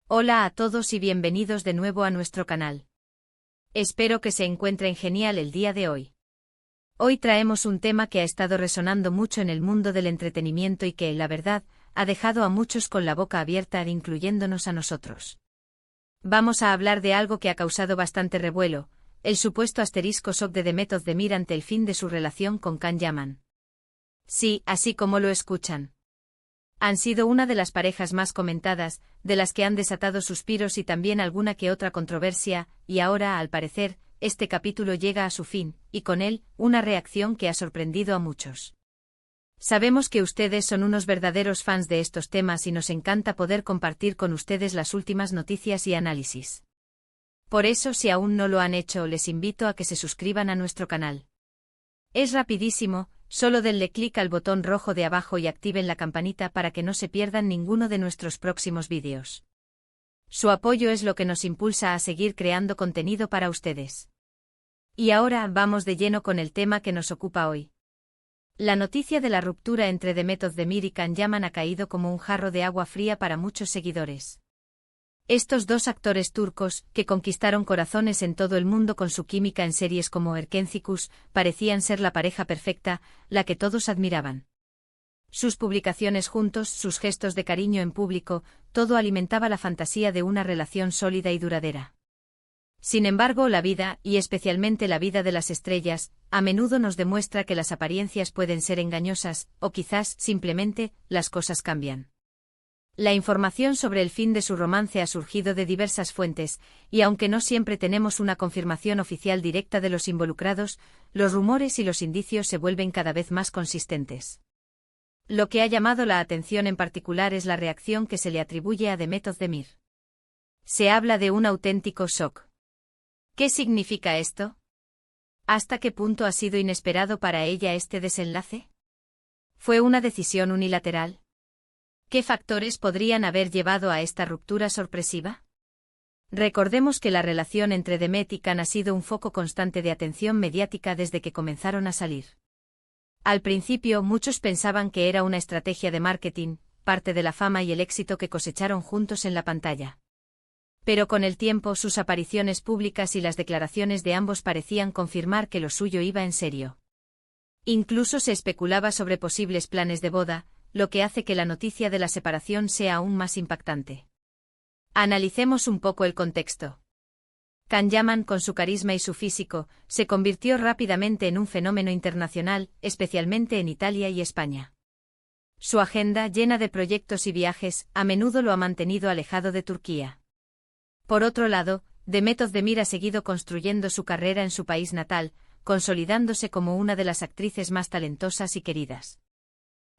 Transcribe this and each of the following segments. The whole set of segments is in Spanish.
Hola a todos y bienvenidos de nuevo a nuestro canal. Espero que se encuentren genial el día de hoy. Hoy traemos un tema que ha estado resonando mucho en el mundo del entretenimiento y que, la verdad, ha dejado a muchos con la boca abierta, incluyéndonos a nosotros. Vamos a hablar de algo que ha causado bastante revuelo, el supuesto asterisco shock de Demet Özdemir ante el fin de su relación con Can Yaman. Sí, así como lo escuchan. Han sido una de las parejas más comentadas, de las que han desatado suspiros y también alguna que otra controversia, y ahora, al parecer, este capítulo llega a su fin, y con él, una reacción que ha sorprendido a muchos. Sabemos que ustedes son unos verdaderos fans de estos temas y nos encanta poder compartir con ustedes las últimas noticias y análisis. Por eso, si aún no lo han hecho, les invito a que se suscriban a nuestro canal. Es rapidísimo. Solo denle clic al botón rojo de abajo y activen la campanita para que no se pierdan ninguno de nuestros próximos vídeos. Su apoyo es lo que nos impulsa a seguir creando contenido para ustedes. Y ahora vamos de lleno con el tema que nos ocupa hoy. La noticia de la ruptura entre Demet Özdemir y Can Yaman ha caído como un jarro de agua fría para muchos seguidores. Estos dos actores turcos, que conquistaron corazones en todo el mundo con su química en series como Erkencikus, parecían ser la pareja perfecta, la que todos admiraban. Sus publicaciones juntos, sus gestos de cariño en público, todo alimentaba la fantasía de una relación sólida y duradera. Sin embargo, la vida, y especialmente la vida de las estrellas, a menudo nos demuestra que las apariencias pueden ser engañosas, o quizás, simplemente, las cosas cambian. La información sobre el fin de su romance ha surgido de diversas fuentes, y aunque no siempre tenemos una confirmación oficial directa de los involucrados, los rumores y los indicios se vuelven cada vez más consistentes. Lo que ha llamado la atención en particular es la reacción que se le atribuye a Demet Özdemir. Se habla de un auténtico shock. ¿Qué significa esto? ¿Hasta qué punto ha sido inesperado para ella este desenlace? ¿Fue una decisión unilateral? ¿Qué factores podrían haber llevado a esta ruptura sorpresiva? Recordemos que la relación entre Demet y Can ha sido un foco constante de atención mediática desde que comenzaron a salir. Al principio, muchos pensaban que era una estrategia de marketing, parte de la fama y el éxito que cosecharon juntos en la pantalla. Pero con el tiempo, sus apariciones públicas y las declaraciones de ambos parecían confirmar que lo suyo iba en serio. Incluso se especulaba sobre posibles planes de boda, lo que hace que la noticia de la separación sea aún más impactante. Analicemos un poco el contexto. Can Yaman, con su carisma y su físico, se convirtió rápidamente en un fenómeno internacional, especialmente en Italia y España. Su agenda, llena de proyectos y viajes, a menudo lo ha mantenido alejado de Turquía. Por otro lado, Demet Özdemir ha seguido construyendo su carrera en su país natal, consolidándose como una de las actrices más talentosas y queridas.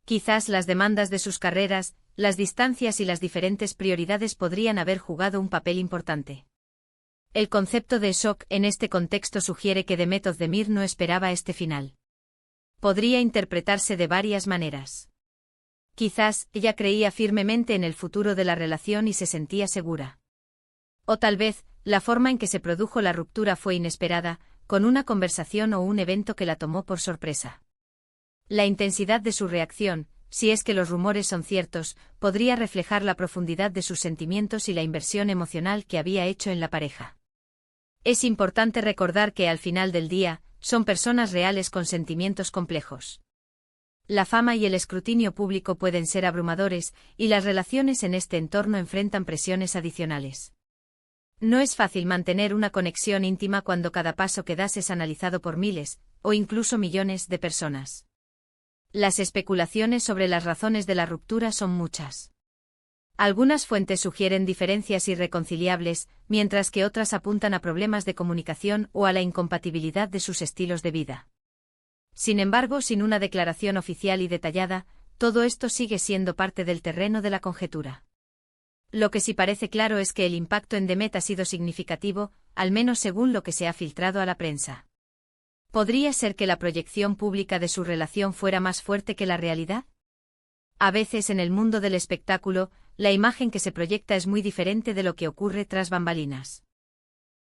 Quizás las demandas de sus carreras, las distancias y las diferentes prioridades podrían haber jugado un papel importante. El concepto de shock en este contexto sugiere que Demet Özdemir no esperaba este final. Podría interpretarse de varias maneras. Quizás ella creía firmemente en el futuro de la relación y se sentía segura. O tal vez, la forma en que se produjo la ruptura fue inesperada, con una conversación o un evento que la tomó por sorpresa. La intensidad de su reacción, si es que los rumores son ciertos, podría reflejar la profundidad de sus sentimientos y la inversión emocional que había hecho en la pareja. Es importante recordar que al final del día, son personas reales con sentimientos complejos. La fama y el escrutinio público pueden ser abrumadores, y las relaciones en este entorno enfrentan presiones adicionales. No es fácil mantener una conexión íntima cuando cada paso que das es analizado por miles, o incluso millones de personas. Las especulaciones sobre las razones de la ruptura son muchas. Algunas fuentes sugieren diferencias irreconciliables, mientras que otras apuntan a problemas de comunicación o a la incompatibilidad de sus estilos de vida. Sin embargo, sin una declaración oficial y detallada, todo esto sigue siendo parte del terreno de la conjetura. Lo que sí parece claro es que el impacto en Demet ha sido significativo, al menos según lo que se ha filtrado a la prensa. ¿Podría ser que la proyección pública de su relación fuera más fuerte que la realidad? A veces en el mundo del espectáculo, la imagen que se proyecta es muy diferente de lo que ocurre tras bambalinas.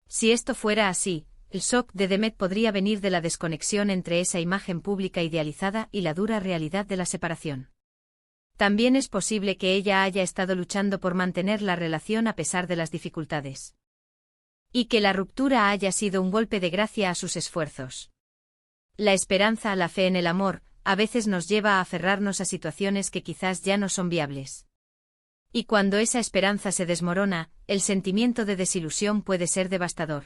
Si esto fuera así, el shock de Demet podría venir de la desconexión entre esa imagen pública idealizada y la dura realidad de la separación. También es posible que ella haya estado luchando por mantener la relación a pesar de las dificultades. Y que la ruptura haya sido un golpe de gracia a sus esfuerzos. La esperanza, la fe en el amor, a veces nos lleva a aferrarnos a situaciones que quizás ya no son viables. Y cuando esa esperanza se desmorona, el sentimiento de desilusión puede ser devastador.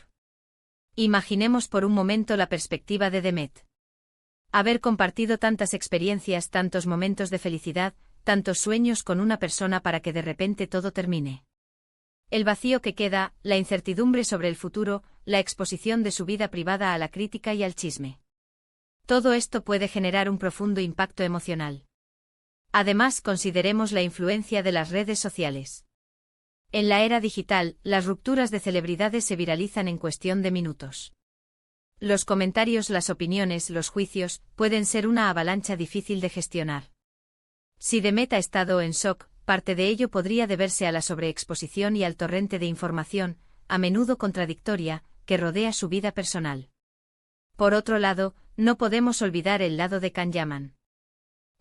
Imaginemos por un momento la perspectiva de Demet. Haber compartido tantas experiencias, tantos momentos de felicidad, tantos sueños con una persona para que de repente todo termine. El vacío que queda, la incertidumbre sobre el futuro, la exposición de su vida privada a la crítica y al chisme. Todo esto puede generar un profundo impacto emocional. Además, consideremos la influencia de las redes sociales. En la era digital, las rupturas de celebridades se viralizan en cuestión de minutos. Los comentarios, las opiniones, los juicios, pueden ser una avalancha difícil de gestionar. Si Demet ha estado en shock, parte de ello podría deberse a la sobreexposición y al torrente de información, a menudo contradictoria, que rodea su vida personal. Por otro lado, no podemos olvidar el lado de Can Yaman.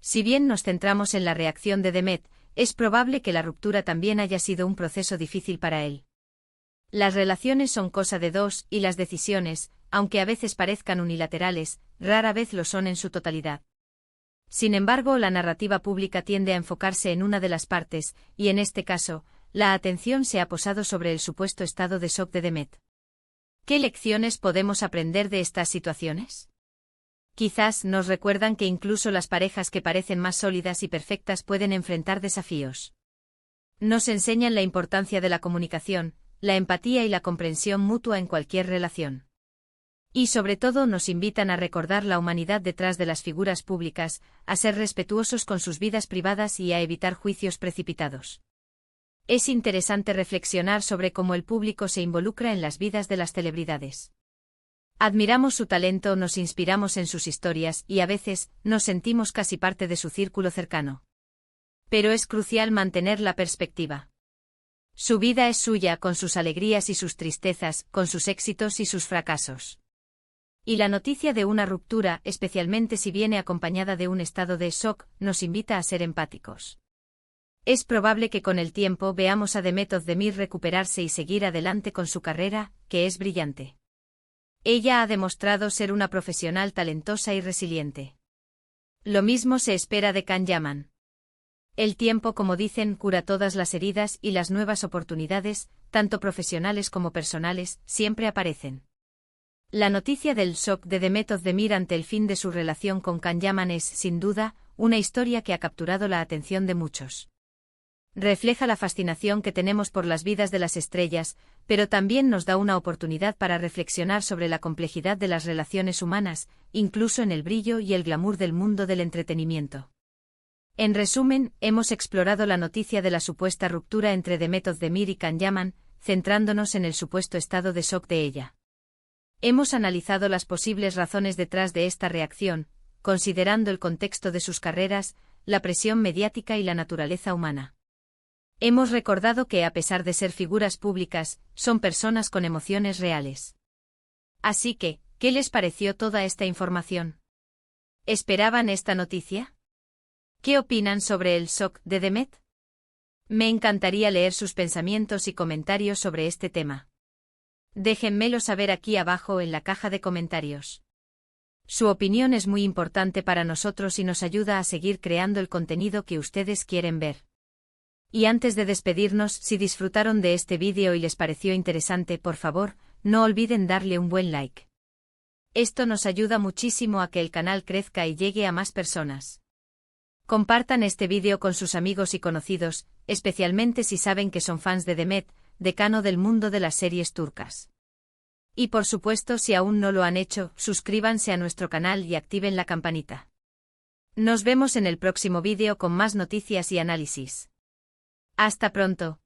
Si bien nos centramos en la reacción de Demet, es probable que la ruptura también haya sido un proceso difícil para él. Las relaciones son cosa de dos, y las decisiones, aunque a veces parezcan unilaterales, rara vez lo son en su totalidad. Sin embargo, la narrativa pública tiende a enfocarse en una de las partes, y en este caso, la atención se ha posado sobre el supuesto estado de shock de Demet. ¿Qué lecciones podemos aprender de estas situaciones? Quizás nos recuerdan que incluso las parejas que parecen más sólidas y perfectas pueden enfrentar desafíos. Nos enseñan la importancia de la comunicación, la empatía y la comprensión mutua en cualquier relación. Y sobre todo nos invitan a recordar la humanidad detrás de las figuras públicas, a ser respetuosos con sus vidas privadas y a evitar juicios precipitados. Es interesante reflexionar sobre cómo el público se involucra en las vidas de las celebridades. Admiramos su talento, nos inspiramos en sus historias y a veces nos sentimos casi parte de su círculo cercano. Pero es crucial mantener la perspectiva. Su vida es suya, con sus alegrías y sus tristezas, con sus éxitos y sus fracasos. Y la noticia de una ruptura, especialmente si viene acompañada de un estado de shock, nos invita a ser empáticos. Es probable que con el tiempo veamos a Demet Özdemir recuperarse y seguir adelante con su carrera, que es brillante. Ella ha demostrado ser una profesional talentosa y resiliente. Lo mismo se espera de Can Yaman. El tiempo, como dicen, cura todas las heridas y las nuevas oportunidades, tanto profesionales como personales, siempre aparecen. La noticia del shock de Demet Özdemir ante el fin de su relación con Can Yaman es, sin duda, una historia que ha capturado la atención de muchos. Refleja la fascinación que tenemos por las vidas de las estrellas, pero también nos da una oportunidad para reflexionar sobre la complejidad de las relaciones humanas, incluso en el brillo y el glamour del mundo del entretenimiento. En resumen, hemos explorado la noticia de la supuesta ruptura entre Demet Özdemir y Can Yaman, centrándonos en el supuesto estado de shock de ella. Hemos analizado las posibles razones detrás de esta reacción, considerando el contexto de sus carreras, la presión mediática y la naturaleza humana. Hemos recordado que, a pesar de ser figuras públicas, son personas con emociones reales. Así que, ¿qué les pareció toda esta información? ¿Esperaban esta noticia? ¿Qué opinan sobre el shock de Demet? Me encantaría leer sus pensamientos y comentarios sobre este tema. Déjenmelo saber aquí abajo en la caja de comentarios. Su opinión es muy importante para nosotros y nos ayuda a seguir creando el contenido que ustedes quieren ver. Y antes de despedirnos, si disfrutaron de este vídeo y les pareció interesante, por favor, no olviden darle un buen like. Esto nos ayuda muchísimo a que el canal crezca y llegue a más personas. Compartan este vídeo con sus amigos y conocidos, especialmente si saben que son fans de Demet, decano del mundo de las series turcas. Y por supuesto, si aún no lo han hecho, suscríbanse a nuestro canal y activen la campanita. Nos vemos en el próximo vídeo con más noticias y análisis. Hasta pronto.